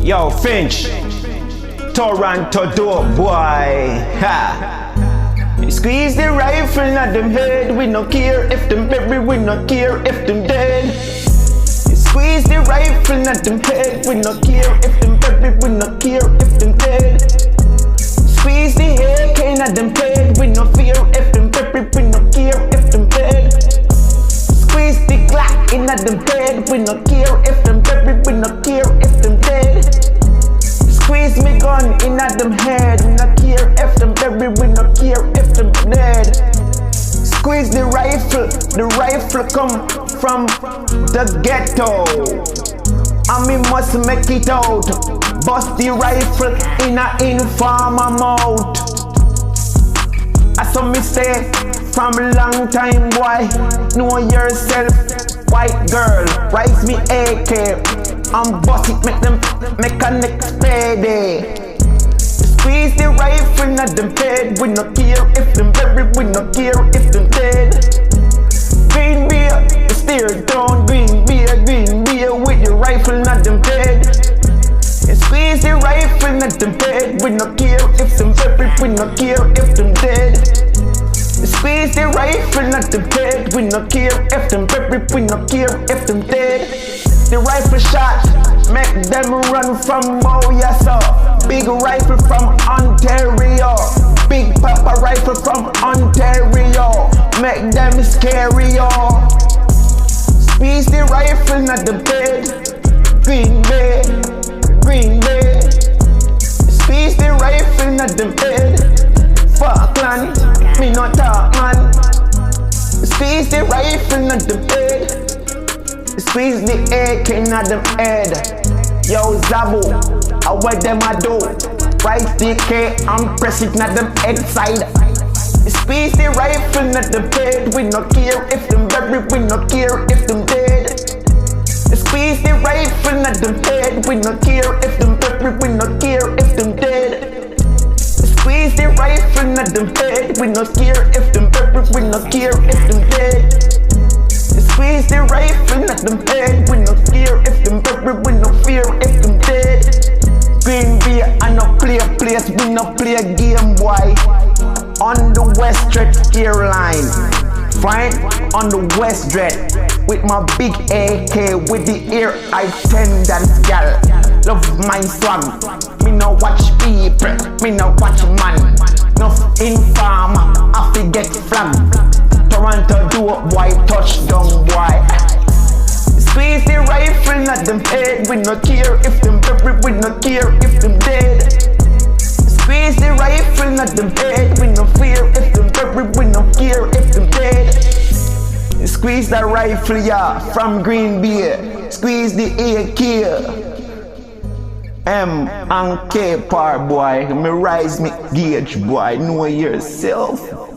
Yo, Finch, Toronto dope boy, ha. Squeeze the rifle at them head, we no care if them bury, we no care if them dead. Squeeze the rifle at them head, we no care if them bury, we no care if them dead. Squeeze the AK at them head, we no fear if them bury, we no care if them dead. Squeeze the Glock in at them head, we no care if them bury, we no care if them dead. Squeeze me gun in at them head, we no care if them bury, we no care if them dead. Squeeze the rifle come from the ghetto, and me must make it out. Bust the rifle in a informer mouth. I saw me say from a long time, boy, know yourself, white girl, rise me AK, and bust it, make them mechanics payday. Squeeze the rifle at them head, we no care if them bury, we no care if them dead. Green beer, steer down, green beer with the rifle at them head. Squeeze the rifle at them head, we no care if them bury, we no care if them dead. Squeeze the rifle at them head, we no care if them bury, we no care if them dead. The rifle shot make them run from Moyaso. Big rifle from Ontario, big papa rifle from Ontario, make them scary, yo. Squeeze the rifle at the bed, Green Bay. Squeeze the rifle at the bed, fuck man, me not talk man. Squeeze the rifle at the bed, squeeze the AK at them head. Yo Zabu, what them a do? Right the K and press it at them head side. Squeeze the rifle at the head, we no care if them bury, we no care if them dead. Squeeze the rifle at them head, we no care if them bury, we no care if them dead. Squeeze the rifle at them head, we no care if them bury, we no care if them dead. Squeeze the rifle at them head, we no care if them bury, we no fear if them dead. Green Bay, I no play a place, we no play a game, boy. On the West Stretch airline, fine on the West Dread, with my big AK, with the air attendance gal. Love my swag, me no watch people, me no watch man. Enough informer, I forget flag. Toronto do it, boy, touchdown, boy. Squeeze the rifle at them head, we no care if them bury, we no care if them dead. Squeeze the rifle at them head, we no fear if them bury, we no care if them dead. Squeeze that rifle, yeah, from Green Bay. Squeeze the AK. M and K par, boy. Me rise me gauge, boy. Know yourself.